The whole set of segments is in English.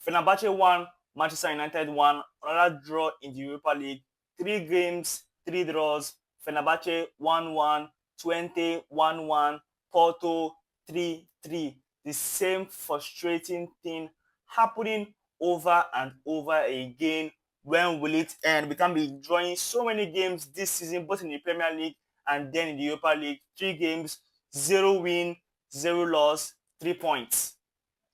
Fenerbahce won, Manchester United won, another draw in the Europa League. 3 games, 3 draws. Fenerbahce 1-1, Twente 1-1, Porto 3-3. The same frustrating thing happening over and over again. When will it end? We can be drawing so many games this season, both in the Premier League and then in the Europa League. 3 games, 0 win, 0 loss, 3 points.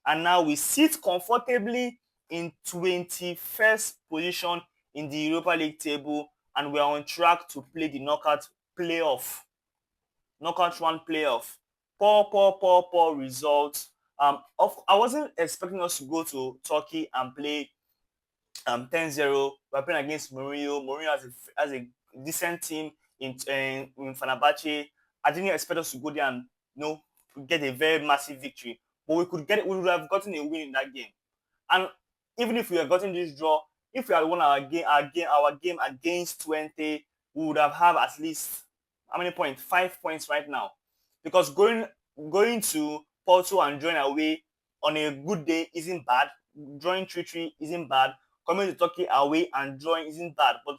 And now we sit comfortably in 21st position in the Europa League table, and we are on track to play the knockout round playoff. Poor results. I wasn't expecting us to go to Turkey and play 10-0. We're playing against Mourinho. Mourinho has a decent team in Fenerbahce. I didn't expect us to go there and get a very massive victory, but we would have gotten a win in that game. And even if we had gotten this draw, if we had won our game against Twente, we would have at least how many points? 5 points right now. Because going to Porto and drawing away on a good day isn't bad. Drawing 3-3 isn't bad. Coming to Turkey away and drawing isn't bad. But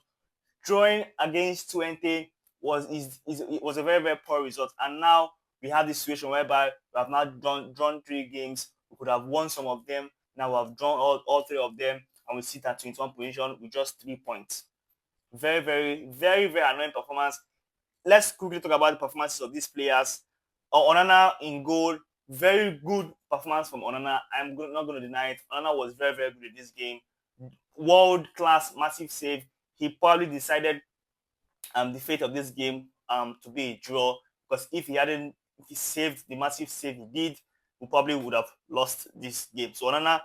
drawing against Twente was a very, very poor result. And now we have this situation whereby we have now drawn 3 games. We could have won some of them. Now we have drawn all 3 of them, and we sit at 21 position with just 3 points. Very, very, very, very annoying performance. Let's quickly talk about the performances of these players. Onana in goal, very good performance from Onana. I'm not going to deny it. Onana was very, very good in this game. World class, massive save. He probably decided the fate of this game to be a draw, because if he saved the massive save he did, we probably would have lost this game. So Onana,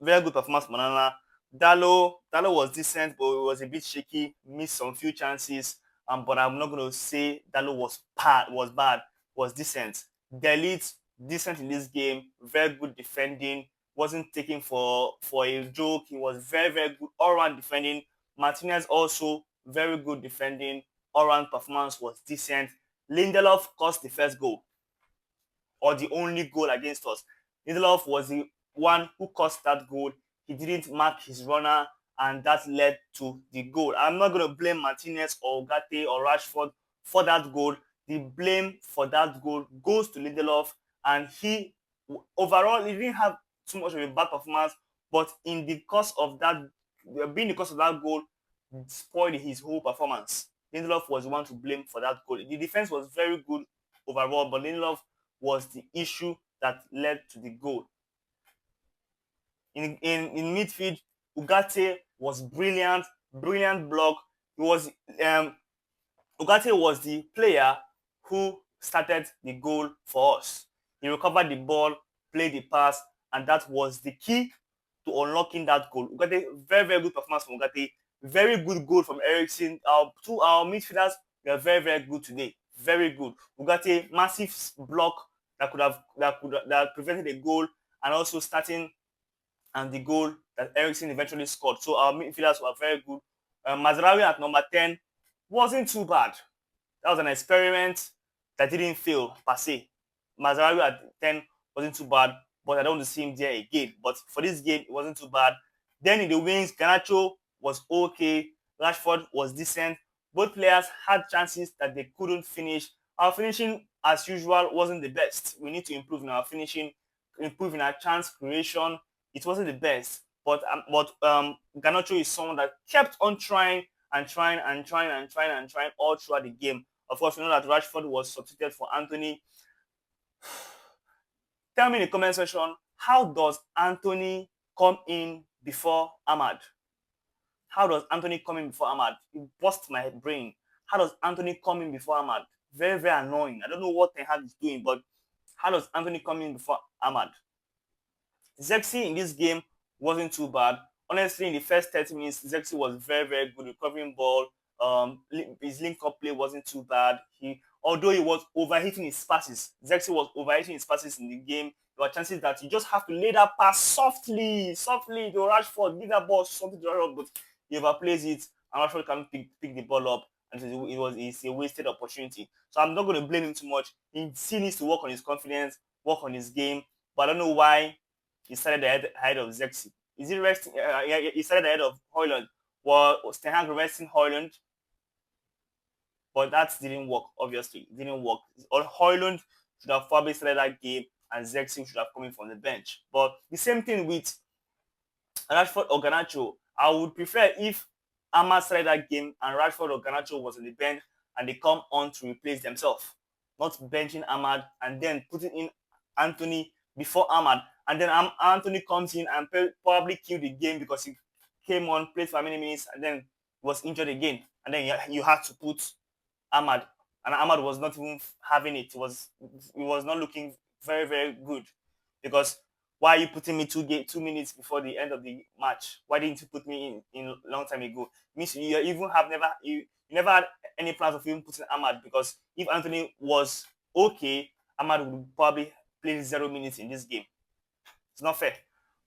very good performance from Onana. Dalo was decent, but it was a bit shaky, missed some few chances. But I'm not going to say Dalo was bad, was decent. Delete, decent in this game, very good defending, wasn't taken for a joke. He was very, very good all-round defending. Martinez also very good defending. All-round performance was decent. Lindelof cost the first goal, or the only goal against us. Lindelof was the one who cost that goal. He didn't mark his runner, and that led to the goal. I'm not going to blame Martinez or Ugarte or Rashford for that goal. The blame for that goal goes to Lindelof, and he overall he didn't have too much of a bad performance, but in the course of that, being the cause of that goal, spoiled his whole performance. Lindelof was the one to blame for that goal. The defense was very good overall, but Lindelof was the issue that led to the goal. In midfield, Ugarte was brilliant block. Ugarte was the player who started the goal for us. He recovered the ball, played the pass, and that was the key to unlocking that goal. Ugarte, very, very good performance from Ugarte. Very good goal from Eriksen. Our midfielders were very, very good today. Very good. Ugarte, massive block that prevented a goal, and also starting and the goal that Eriksen eventually scored. So our midfielders were very good. Mazraoui at number 10 wasn't too bad. That was an experiment that didn't fail per se. Mazraoui at 10 wasn't too bad, but I don't want to see him there again. But for this game, it wasn't too bad. Then in the wings, Garnacho was okay. Rashford was decent. Both players had chances that they couldn't finish. Our finishing, as usual, wasn't the best. We need to improve in our finishing, improve in our chance creation. It wasn't the best. But Garnacho is someone that kept on trying all throughout the game. Of course, we know that Rashford was substituted for Anthony. Tell me in the comment section, how does Anthony come in before Ahmad? How does Anthony come in before Ahmad? It burst my brain. How does Anthony come in before Ahmad? Very, very annoying. I don't know what Ten Hag is doing, but how does Anthony come in before Ahmad? Zexi in this game wasn't too bad. Honestly, in the first 30 minutes, Zexi was very, very good recovering ball. His link-up play wasn't too bad. Although he was overhitting his passes, Zexi was overhitting his passes in the game. There were chances that you just have to lay that pass softly to Rashford, give that ball something to Rashford, but he overplays it, and Rashford can't pick the ball up, and it's a wasted opportunity. So I'm not going to blame him too much. He still needs to work on his confidence, work on his game, but I don't know why he started ahead of Zexi. Is he resting? He started ahead of Højlund. Was Ten Hag resting Højlund? But that didn't work, obviously. It didn't work. Højlund should have probably started that game and Zexi should have come in from the bench. But the same thing with Rashford or Garnacho. I would prefer if Ahmad started that game and Rashford or Garnacho was on the bench and they come on to replace themselves. Not benching Ahmad and then putting in Anthony before Ahmad. And then Anthony comes in and probably killed the game because he came on, played for many minutes, and then was injured again. And then you had to put Ahmad. And Ahmad was not even having it. It was not looking very, very good. Because why are you putting me 2 minutes before the end of the match? Why didn't you put me in a long time ago? It means you even have never you never had any plans of even putting Ahmad, because if Anthony was okay, Ahmad would probably play 0 minutes in this game. It's not fair.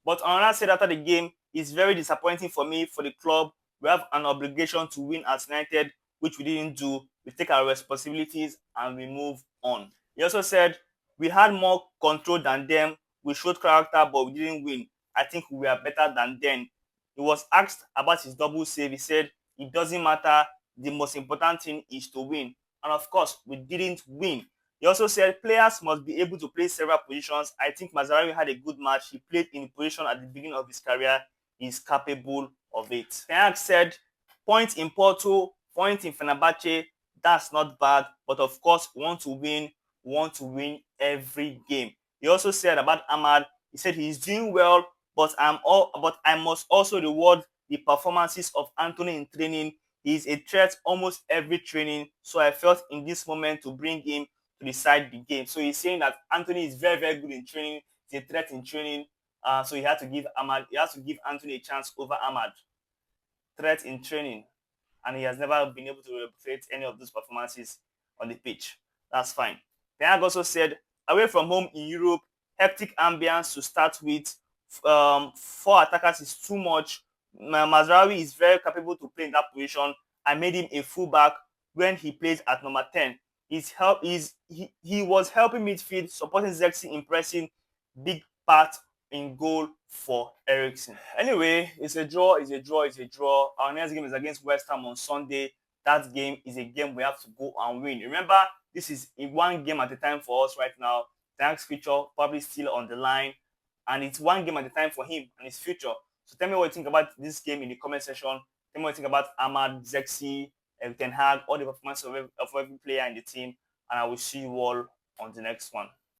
But on another side, after the game, it's very disappointing for me, for the club. We have an obligation to win at United, which we didn't do. We take our responsibilities and we move on. He also said, we had more control than them. We showed character, but we didn't win. I think we are better than them. He was asked about his double save. He said, it doesn't matter. The most important thing is to win. And of course, we didn't win. He also said players must be able to play several positions. I think Mazarawi had a good match. He played in position at the beginning of his career. He's capable of it. Ten Hag said, point in Porto, point in Fenerbahce, that's not bad. But of course, we want to win. We want to win every game. He also said about Ahmad, he said he's doing well, but I must also reward the performances of Anthony in training. He's a threat almost every training. So I felt in this moment to bring him to decide the game. So he's saying that Anthony is very, very good in training. He's a threat in training. So he has to give Anthony a chance over Ahmad. Threat in training. And he has never been able to replicate any of those performances on the pitch. That's fine. Ten Hag also said, away from home in Europe, hectic ambience to start with. Four attackers is too much. Mazraoui is very capable to play in that position. I made him a fullback when he plays at number 10. He was helping midfield, supporting Zexi, impressing, big part in goal for Eriksen. Anyway, it's a draw, it's a draw, it's a draw. Our next game is against West Ham on Sunday. That game is a game we have to go and win. Remember, this is one game at a time for us right now. Thanks future probably still on the line. And it's one game at a time for him and his future. So tell me what you think about this game in the comment section. Tell me what you think about Ahmad, Zexi, Ten Hag, all the performance of every player in the team. And I will see you all on the next one.